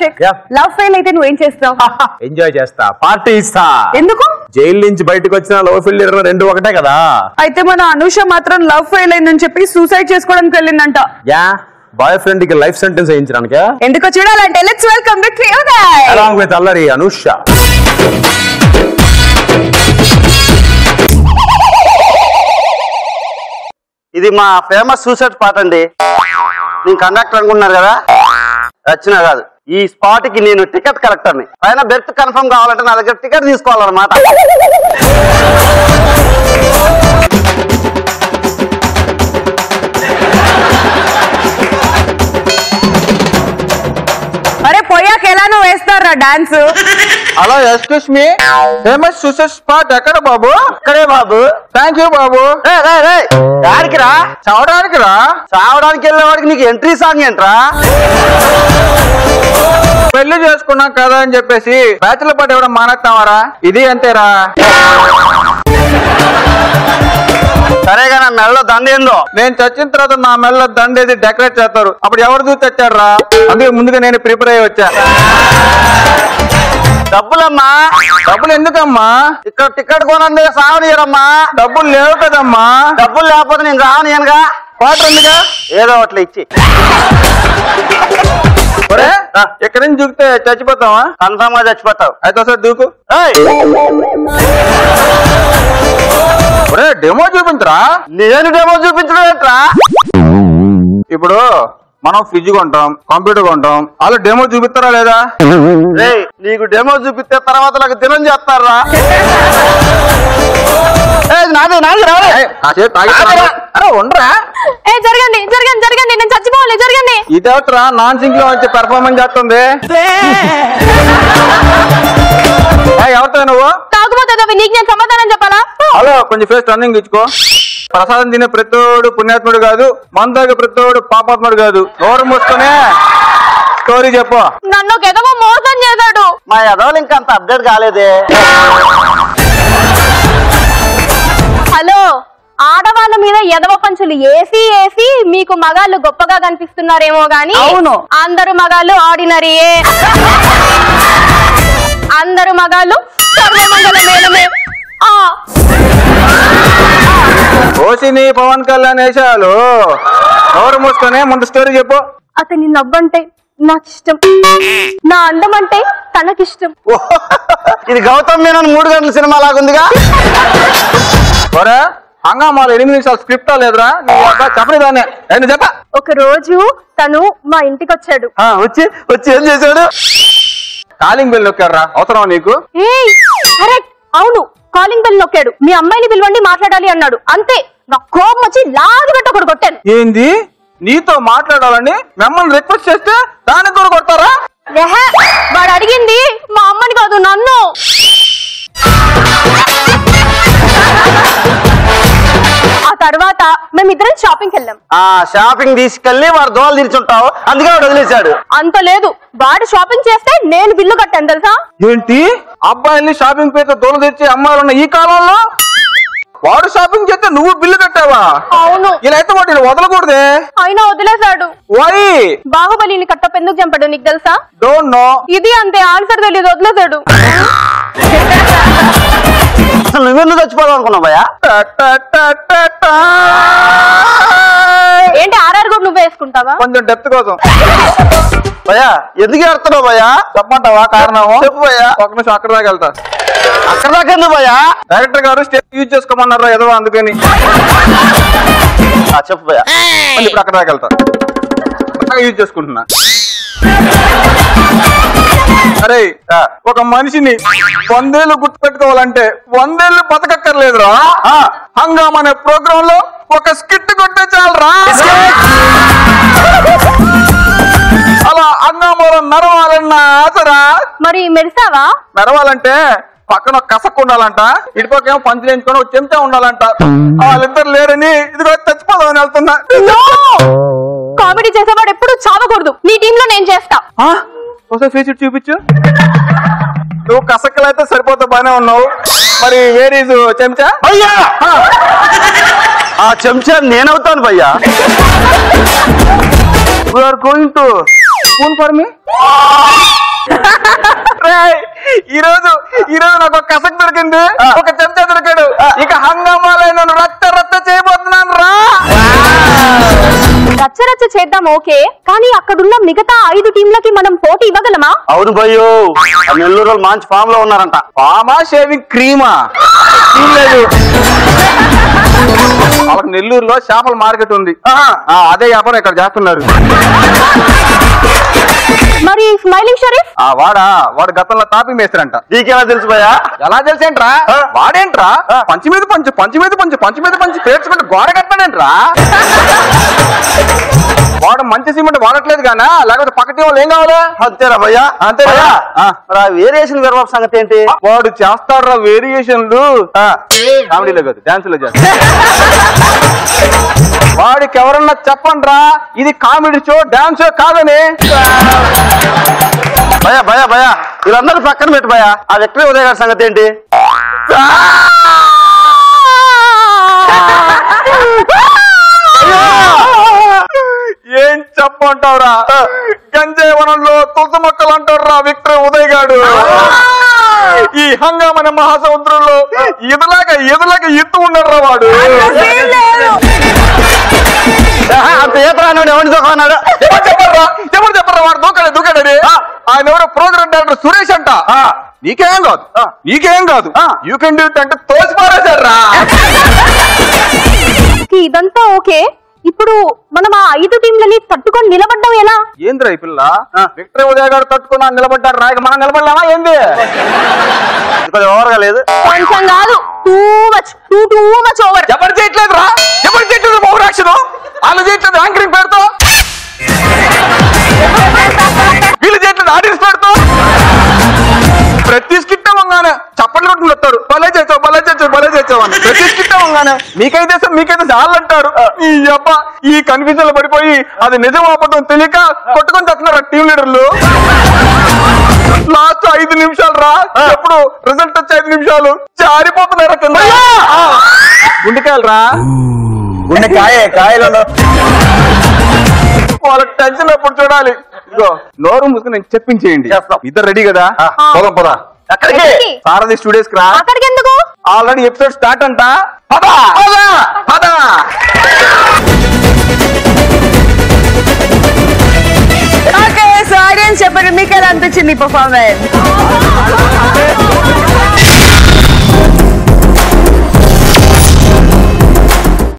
Abhishek love fail అయితే నువ్వేం చేస్తావు? ఎంజాయ్ చేస్తా, పార్టీ ఇస్తా. ఎందుకు? జైలు నుంచి బయటకు వచ్చిన లవ్ ఫెయిల్యూర్ రెండు ఒకటే కదా. అయితే మన అనూష మాత్రం లవ్ ఫెయిల్ అయిందని చెప్పి సూసైడ్ చేసుకోవడానికి వెళ్ళిందంట. యా, బాయ్ ఫ్రెండ్ కి లైఫ్ సెంటెన్స్ వేయించడానికి. ఎందుకో చూడాలంటే let's welcome with Uday along with అల్లరి అనూష. ఇది మా ఫేమస్ సూసైడ్ స్పాట్ అండి. నేను కండక్టర్ అనుకున్నారు కదా, వచ్చినా కాదు. ఈ స్పాట్ కి నేను టికెట్ కలెక్టర్ని. పైన బెర్త్ కన్ఫర్మ్ కావాలంటే నా దగ్గర టికెట్ తీసుకోవాలన్నమాట. అరే పోయాక ఎలానో వేస్తారా dance? Hello, excuse me, famous suicide spot ఎక్కడ బాబు? ఇక్కడే బాబు. థ్యాంక్ యూ బాబు. దానికి రా, చావడానికి రా. చావడానికి వెళ్ళేవాడికి నీకు ఎంట్రీ సాంగ్ ఏంట్రా? పెళ్లి చేసుకున్నాం కదా అని చెప్పేసి బ్యాచులర్ పార్టీ ఇవ్వడం మానేస్తావారా? ఇది అంతేరా. సరేగా, నా మెడలో దండ ఏందో. నేను చచ్చిన తర్వాత నా మెడలో దండేది డెకరేట్ చేస్తారు. అప్పుడు ఎవరు చూసి తెచ్చారా? అందుకే ముందుగా నేను ప్రిపేర్ అయ్యి వచ్చా. డబ్బులమ్మా. డబ్బులు ఎందుకమ్మా? ఇక్కడ టికెట్ కొనండి, సావనీయరమ్మా. డబ్బులు లేవు కదమ్మా. డబ్బులు లేకపోతే నేను రావనియనుగా. పాట ఉందిగా, ఏదో అట్లా ఇచ్చి. ఎక్కడి నుంచి దూకితే చచ్చిపోతావా? కన్ఫర్మ్ గా చచ్చిపోతావు. అయితే ఒకసారి దూకు. డెమో చూపించరా? నేను డెమో చూపించడం ఏంట్రా? ఇప్పుడు మనం ఫ్రిడ్జ్ కొంటాం, కంప్యూటర్ కొంటాం, వాళ్ళు డెమో చూపిస్తారా లేదా? నీకు డెమో చూపిస్తే తర్వాత నాకు దినం చేస్తారా? నాది నాది రా. ఉండరా? జరగండి జరగండి జరగండి, నేను చచ్చిపోవాలి, జరగండి. ఇదేవట్రా నాన్ సింక్ లో వచ్చి పెర్ఫార్మెన్స్ చేస్తుంది? ఎవరితో నువ్వు? కాకపోతే నీకు నేను సమాధానం చెప్పాలా? హలో, కొంచెం ఫేస్ టర్నింగ్ ఇచ్చుకో. ప్రసాదం తినే ప్రతోడు పుణ్యాత్ముడు కాదు, మందాకి ప్రతోడు పాపాత్ముడు కాదు. నోరు మూసుకునే స్టోరీ చెప్పు. నన్ను ఎదవో మోసం చేశాడు. మా ఎదవలు ఇంకా అంత అప్డేట్ కాలేదే. హలో, ఆడవాళ్ళ మీద ఎదవ పంచులు ఏసి ఏసి మీకు మగాళ్ళు గొప్పగా కనిపిస్తున్నారేమో గాని అవును, అందరు మగాళ్ళు ఆర్డినరీయే. అందరు మగాళ్ళు సర్వమంగళ మేళమే. ఓసిని పవన్ కళ్యాణ్ వేసాలు. నోరు మూసుకొని ముందు స్టోరీ చెప్పు. అతని నవ్వంటే నాకు ఇష్టం, నా అందం అంటే తనకిష్టం. ఇది గౌతమ్ మీనన్ 3 గంటల సినిమా లాగుందిగా. హంగామాలు 8 నిమిషాలు స్క్రిప్ట్ లేదురా? చెప్పని దాన్ని చెప్ప. ఒక రోజు తను మా ఇంటికి వచ్చాడు. వచ్చి వచ్చి ఏం చేశాడు? కాలింగ్ బెల్ నొక్కారా? అవసరం నీకు? కరెక్ట్, అవును, కాలింగ్ బెల్ నొక్కాడు. మీ అమ్మాయిని పిలవండి మాట్లాడాలి అన్నాడు. అంతే, నా కోపం వచ్చి లాగి పెట్టి ఒకటి కొట్టాను. ఏంది? నీతో మాట్లాడాలని మిమ్మల్ని రిక్వెస్ట్ చేస్తే దానికి కూడా కొడతారా? వాడు అడిగింది మా అమ్మని కాదు, నన్ను. ఆ తర్వాత మేమిద్దరం షాపింగ్కి వెళ్ళాం. షాపింగ్ తీసుకెళ్లి వాడు దోలు తీర్చుంటావు, అందుకే వాడు వదిలేశాడు. అంత లేదు, వాడు షాపింగ్ చేస్తే నేను బిల్లు కట్టాను తెలుసా? ఏంటి? అబ్బాయిల్ని షాపింగ్ పేరుతో దోలు తెచ్చి అమ్మాయిలు ఉన్న ఈ కాలంలో వాడు షాపింగ్ చేస్తే నువ్వు బిల్లు కట్టావా? అవును. ఇలా అయితే వాడు వదలకూడదే. అయినా వదిలేశాడు. వై? బాహుబలిని కట్టప్ప ఎందుకు చంపాడు నీకు తెలుసా? Don't know. ఇది అంతే, ఆన్సర్ తెలియదు, వదిలేశాడు. నువ్వెందుకు చచ్చిపోదాం అనుకున్నావు భయ్యా? ఏంటి ఆర్ఆర్ కూడా నువ్వు వేసుకుంటావా? కొంచెం డెప్త్ కోసం. భయ్యా ఎందుకు ఏడుతున్నావు భయ్యా? చెప్పమంటావా కారణం? చెప్పు భయ్యా. ఒక నిమిషం అక్కడ దాకా వెళ్తా. అక్కడ దాకా ఎందుకు భయ్యా? డైరెక్టర్ గారు స్టేజ్ యూజ్ చేసుకోమన్నారా ఏదో, అందుకని. చెప్పు భయ్యా. ఇప్పుడు అక్కడ దాకా వెళ్తా. యూజ్ చేసుకుంటున్నా. అరే, ఒక మనిషిని 100 ఏళ్ళు గుర్తుపెట్టుకోవాలంటే 100 ఏళ్ళు బతకక్కర్లేదురా. హంగామా అనే ప్రోగ్రామ్ లో ఒక స్కిట్ కొట్టే చాలరా. అలా హంగామాలో నడవాలన్న ఆశరా. మరి మెరిసావా? నడవాలంటే పక్కన కసక్కు ఉండాలంట, ఇటుపక్కేమో పంచులు వేయించుకొని ఒక చెంచా ఉండాలంట. వాళ్ళిద్దరు లేరని ఇదిగో చచ్చిపోదామని వెళ్తున్నా. కామెడీ చేసేవాడు ఎప్పుడు చావకూడదు. నీ టీమ్ లో నేను చేస్తా. ఒకసారి ఫేస్ ఇట్ చూపించు. నువ్వు కసక్కలు అయితే సరిపోతే బానే ఉన్నావు, మరి వేరీస్ చెంచా? భయ్యా ఆ చెంచా నేనవుతాను భయ్యా. We are going to spoon for me. ఈరోజు నాకు ఒక కసక్ దొరికింది, ఒక చెంచా దొరికాడు. ఇక హంగామాలో నన్ను రచ్చ చేయబోతున్నాను రా. రచ్చ చేద్దాం ఓకే, కానీ అక్కడున్న మిగతా 5 టీంలకి మనం పోటీ ఇవ్వగలమా? అవును భయ్యో, నెల్లూరు మంచి ఫామ్ లో ఉన్నారంట. ఫామా షేవింగ్ క్రీమా? లేదు, వాళ్ళకి నెల్లూరులో చేపల మార్కెట్ ఉంది, అదే వ్యాపారం ఇక్కడ చేస్తున్నారు. మరి స్మైలింగ్ షరీఫ్ వాడు గతంలో తాపి మేస్తారంట. నీకెలా తెలుసు భయ్యా? ఎలా తెలిసేంట్రా? వాడేంట్రా పంచి మీద పంచి పేర్చుకుంటే గోడ కట్టాడేంట్రా? వాడు మంచి సిమెంట్ వాడట్లేదు గానా, లేకపోతే పక్కటి వాళ్ళు ఏం కావాలి? అంతేరా భయ్యా? అంతేరా. వేరియేషన్ వెర్బాబు సంగతి ఏంటి? వాడు చేస్తాడ్రా వేరియేషన్లు, కామెడీలో కాదు డాన్స్ లో చేస్తా. వాడికి ఎవరన్నా చెప్పండ్రా ఇది కామెడీ షో డాన్స్ షో కాదని. భయ్యా వీళ్ళందరూ పక్కన పెట్టు భయ్యా. ఆ విక్టరీ ఉదయ్ గారి సంగతి ఏంటి? ఏం చెప్పంటావురా? గంజాయి వనంలో తులసి మొక్కలు అంటారా విక్టరీ ఉదయ్ గాడు. ఈ హంగామన మహాసముద్రంలో ఎదులాగా ఎత్తు ఉన్నాడు వాడు. అంత ఏతరాడు ఎవరిని దూకన్నాడు? ఎవరు చెప్పరా వాడు దూకాడని? ఆయన ఎవరో ప్రోగ్రామ్ డైరెక్టర్ సురేష్ అంట. నీకేం కాదు యూ కెన్ డూ ఇట్ అంటే తోసి పారేశారా. ఇదంతా ఓకే, ఇప్పుడు మనం ఆ 5 టీంలని తట్టుకొని నిలబడ్డం ఎలా? ఏంద్రా ఈ పిల్ల? విక్టరీ ఉదయ్ గారు తట్టుకున్నా నిలబడ్డారు, రాయక మనం నిలబడలేమా ఏంది? ఓవర్గా లేదు, కొంచెం కాదు, టూ మచ్ ఓవర్. ఎవరు చేయట్లేదు ఓవర్ యాక్షన్. వాళ్ళు చేయట్లేదు యాంకరింగ్ పేరుతో, వీళ్ళు చేయట్లేదు ఆడియన్స్ పేరుతో. ప్రతి స్కిట్ అవ్వగానే చప్పట్లు కొట్టుకుని వస్తారు, భలే చేసావు అని. ప్రతి స్కిట్ అవ్వగానే మీకైతే చాలా అంటారు. ఈ అబ్బా ఈ కన్ఫ్యూజన్ లో పడిపోయి అది నిజం అవ్వడం తెలియక కొట్టుకొని తెస్తున్నారు టీం లీడర్లు. లాస్ట్ 5 నిమిషాలు రా, ఎప్పుడు రిజల్ట్ వచ్చి 5 నిమిషాలు జారిపోతున్నారు కింద. గుండెకాయలు రా, కాయలు వాళ్ళకి టెన్షన్ ఎప్పుడు చూడాలి. ఇదిగో నోరు మూసుకుని నేను చెప్పించేయండి. ఇద్దరు రెడీ కదా? పోదా సారథి స్టూడియోస్ కి రా. అక్కడికి ఎందుకు? ఆల్రెడీ ఎపిసోడ్ స్టార్ట్ అంట. ఓకే, సో ఆడియన్స్ చెప్పండి మీకు ఎలా అనిపించింది పర్ఫార్మెన్స్?